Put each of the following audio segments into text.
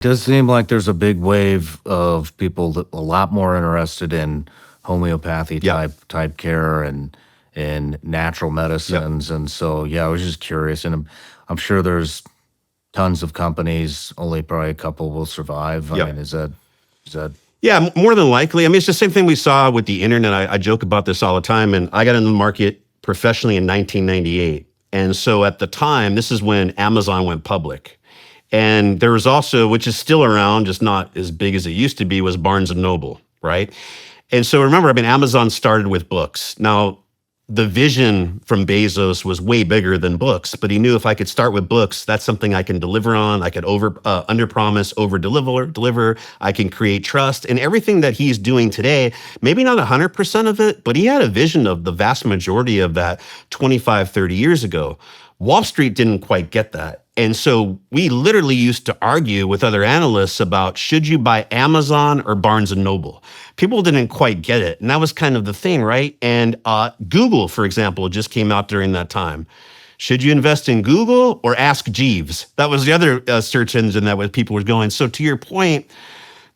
Does seem like there's a big wave of people that a lot more interested in homeopathy Yep. type care and natural Yep. medicines, and so yeah, I was just curious, and I'm sure there's tons of companies, only probably a couple will survive. I mean, Yep. is that Yeah, more than likely. I mean, it's the same thing we saw with the internet. I joke about this all the time, and I got in the market professionally in 1998. And so at the time, this is when Amazon went public. And there was also, which is still around, just not as big as it used to be, was Barnes and Noble, right? And so remember, I mean, Amazon started with books. Now, the vision from Bezos was way bigger than books, but he knew if I could start with books, that's something I can deliver on. I could under promise, over deliver. I can create trust, and everything that he's doing today. Maybe not 100% of it, but he had a vision of the vast majority of that 25, 30 years ago. Wall Street didn't quite get that. And so we literally used to argue with other analysts about should you buy Amazon or Barnes and Noble? People didn't quite get it. And that was kind of the thing, right? And Google, for example, just came out during that time. Should you invest in Google or Ask Jeeves? That was the other search engine that people were going. So to your point,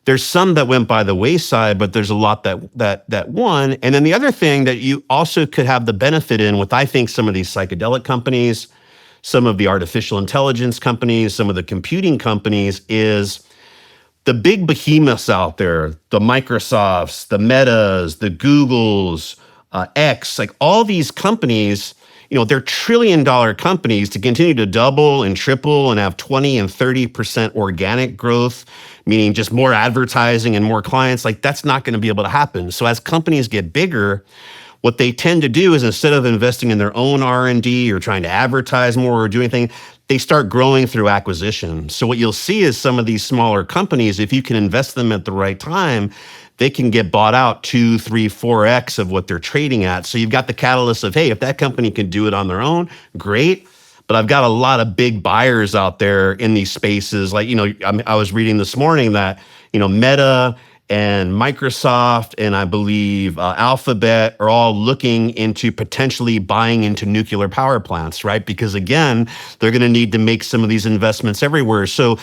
there's some that went by the wayside, but there's a lot that won. And then the other thing that you also could have the benefit in with, I think, some of these psychedelic companies, some of the artificial intelligence companies, some of the computing companies is the big behemoths out there, the Microsofts, the Metas, the Googles, X, like all these companies, they're trillion-dollar companies to continue to double and triple and have 20 and 30% organic growth, meaning just more advertising and more clients. Like that's not going to be able to happen. So as companies get bigger, what they tend to do is instead of investing in their own R&D or trying to advertise more or do anything, they start growing through acquisition. So what you'll see is some of these smaller companies, if you can invest them at the right time, they can get bought out 2, 3, 4x of what they're trading at. So you've got the catalyst of, hey, if that company can do it on their own, great. But I've got a lot of big buyers out there in these spaces. Like, I was reading this morning that, Meta and Microsoft and I believe Alphabet are all looking into potentially buying into nuclear power plants, right? Because again, they're going to need to make some of these investments everywhere. So